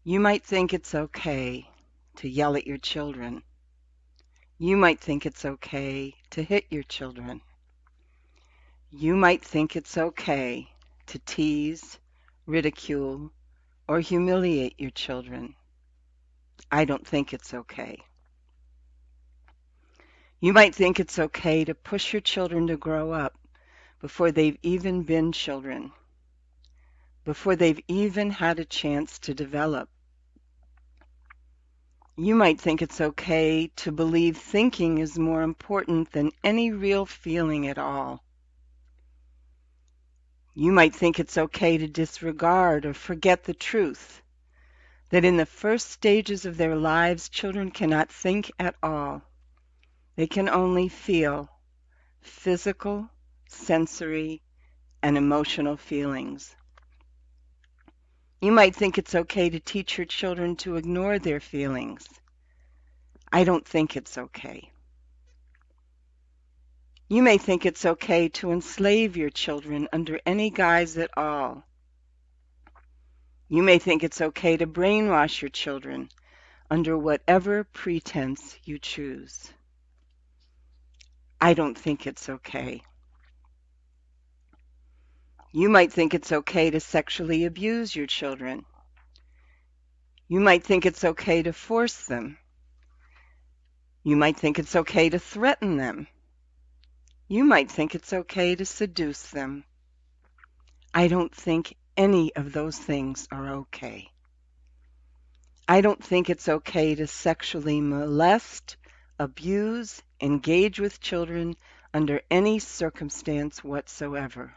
You might think it's okay to yell at your children. You might think it's okay to hit your children. You might think it's okay to tease, ridicule, or humiliate your children. I don't think it's okay. You might think it's okay to push your children to grow up before they've even been children, before they've even had a chance to develop. You might think it's okay to believe thinking is more important than any real feeling at all. You might think it's okay to disregard or forget the truth that in the first stages of their lives, children cannot think at all. They can only feel physical, sensory, and emotional feelings. You might think it's okay to teach your children to ignore their feelings. I don't think it's okay. You may think it's okay to enslave your children under any guise at all. You may think it's okay to brainwash your children under whatever pretense you choose. I don't think it's okay. You might think it's okay to sexually abuse your children. You might think it's okay to force them. You might think it's okay to threaten them. You might think it's okay to seduce them. I don't think any of those things are okay. I don't think it's okay to sexually molest, abuse, engage with children under any circumstance whatsoever.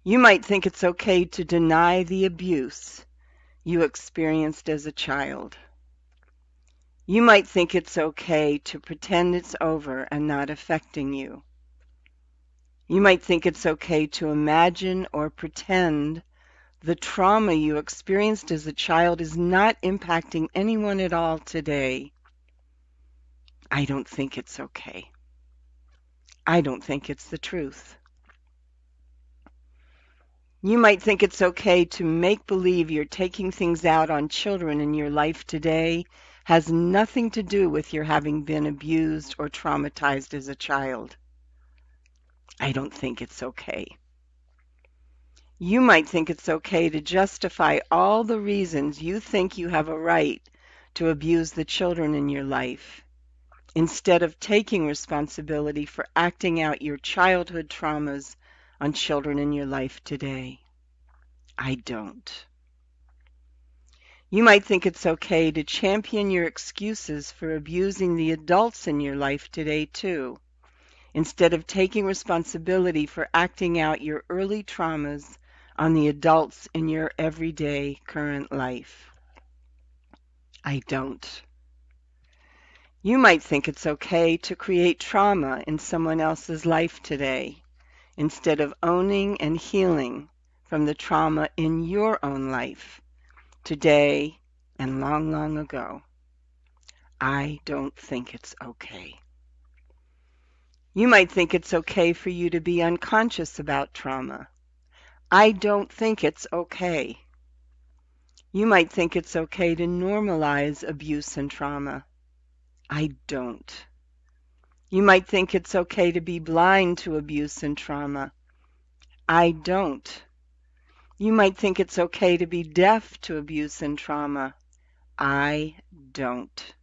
You might think it's okay to deny the abuse you experienced as a child. You might think it's okay to pretend it's over and not affecting you. You might think it's okay to imagine or pretend the trauma you experienced as a child is not impacting anyone at all today. I don't think it's okay. I don't think it's the truth. You might think it's okay to make believe you're taking things out on children in your life today has nothing to do with your having been abused or traumatized as a child. I don't think it's okay. You might think it's okay to justify all the reasons you think you have a right to abuse the children in your life, instead of taking responsibility for acting out your childhood traumas on children in your life today. I don't. You might think it's okay to champion your excuses for abusing the adults in your life today, too, instead of taking responsibility for acting out your early traumas on the adults in your everyday current life. I don't. You might think it's okay to create trauma in someone else's life today, instead of owning and healing from the trauma in your own life, today and long, long ago. I don't think it's okay. You might think it's okay for you to be unconscious about trauma. I don't think it's okay. You might think it's okay to normalize abuse and trauma. I don't. You might think it's okay to be blind to abuse and trauma. I don't. You might think it's okay to be deaf to abuse and trauma. I don't.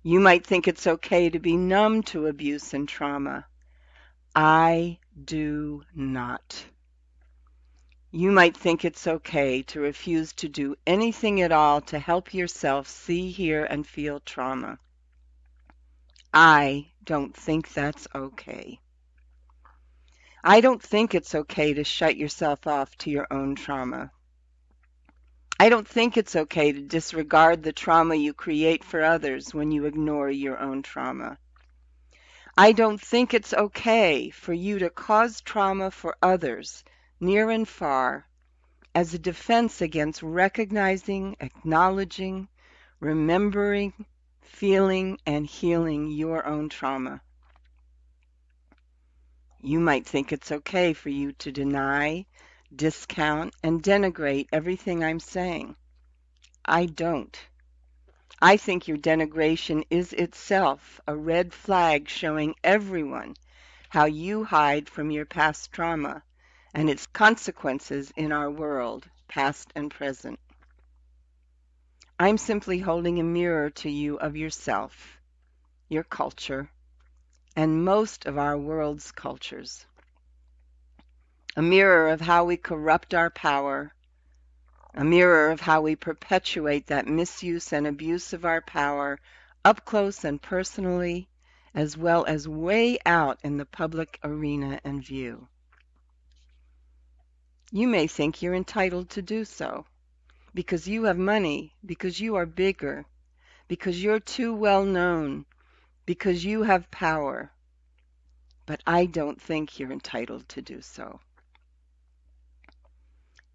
You might think it's okay to be numb to abuse and trauma. I do not. You might think it's okay to refuse to do anything at all to help yourself see, hear, and feel trauma. I don't think that's okay. I don't think it's okay to shut yourself off to your own trauma. I don't think it's okay to disregard the trauma you create for others when you ignore your own trauma. I don't think it's okay for you to cause trauma for others, near and far, as a defense against recognizing, acknowledging, remembering, feeling, and healing your own trauma. You might think it's okay for you to deny, discount, and denigrate everything I'm saying. I don't. I think your denigration is itself a red flag showing everyone how you hide from your past trauma and its consequences in our world, past and present. I'm simply holding a mirror to you of yourself, your culture, and most of our world's cultures. A mirror of how we corrupt our power, a mirror of how we perpetuate that misuse and abuse of our power up close and personally, as well as way out in the public arena and view. You may think you're entitled to do so because you have money, because you are bigger, because you're too well known, because you have power. But I don't think you're entitled to do so.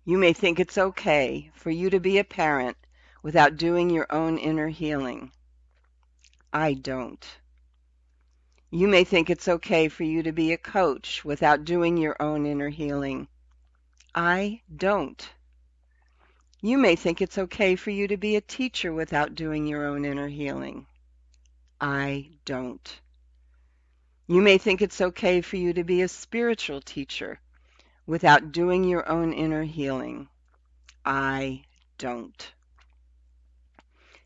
You may think it's okay for you to be a parent without doing your own inner healing. I don't. You may think it's okay for you to be a coach without doing your own inner healing. I don't. You may think it's okay for you to be a teacher without doing your own inner healing. I don't. You may think it's okay for you to be a spiritual teacher without doing your own inner healing. I don't.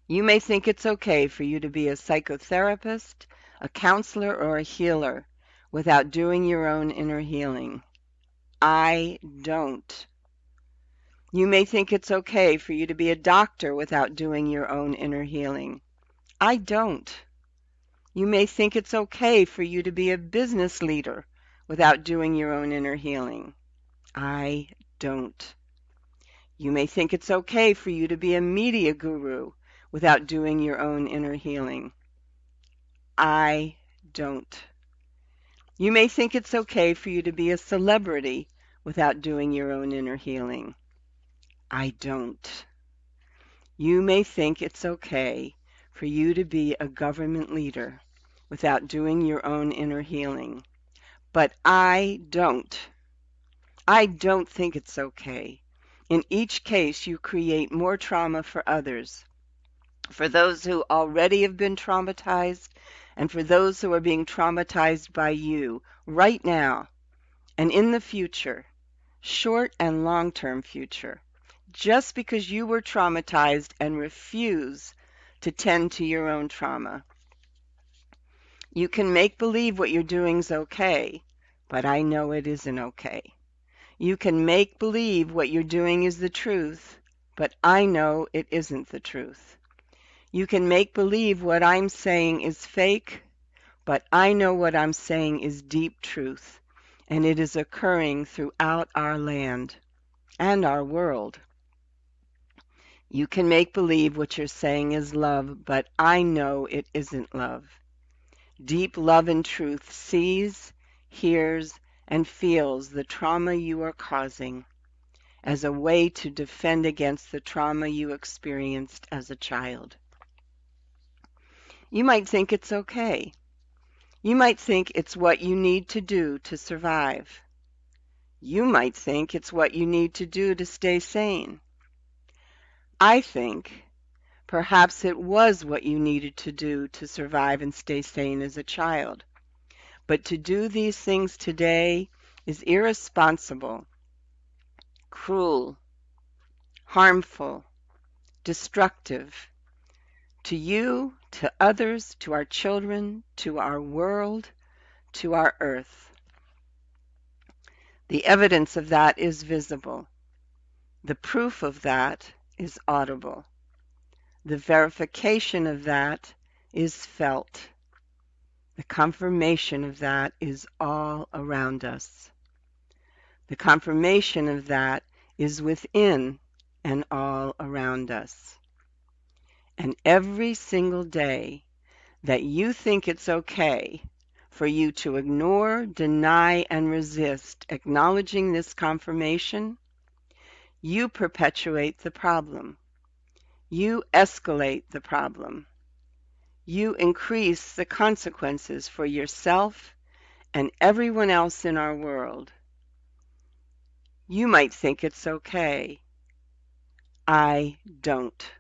You may think it's okay for you to be a psychotherapist, a counselor, or a healer without doing your own inner healing. I don't. You may think it's okay for you to be a doctor without doing your own inner healing. I don't. You may think it's okay for you to be a business leader without doing your own inner healing. I don't. You may think it's okay for you to be a media guru without doing your own inner healing. I don't. You may think it's okay for you to be a celebrity without doing your own inner healing. I don't. You may think it's okay for you to be a government leader without doing your own inner healing. But I don't. I don't think it's okay. In each case, you create more trauma for others, for those who already have been traumatized, and for those who are being traumatized by you right now and in the future, short and long-term future, just because you were traumatized and refuse to tend to your own trauma. You can make believe what you're doing is okay, but I know it isn't okay. You can make believe what you're doing is the truth, but I know it isn't the truth. You can make believe what I'm saying is fake, but I know what I'm saying is deep truth, and it is occurring throughout our land and our world. You can make believe what you're saying is love, but I know it isn't love. Deep love and truth sees, hears, and feels the trauma you are causing as a way to defend against the trauma you experienced as a child. You might think it's okay. You might think it's what you need to do to survive. You might think it's what you need to do to stay sane. I think perhaps it was what you needed to do to survive and stay sane as a child. But to do these things today is irresponsible, cruel, harmful, destructive to you, to others, to our children, to our world, to our earth. The evidence of that is visible. The proof of that is audible. The verification of that is felt. The confirmation of that is all around us. The confirmation of that is within and all around us. And every single day that you think it's okay for you to ignore, deny, and resist acknowledging this confirmation, you perpetuate the problem. You escalate the problem. You increase the consequences for yourself and everyone else in our world. You might think it's okay. I don't.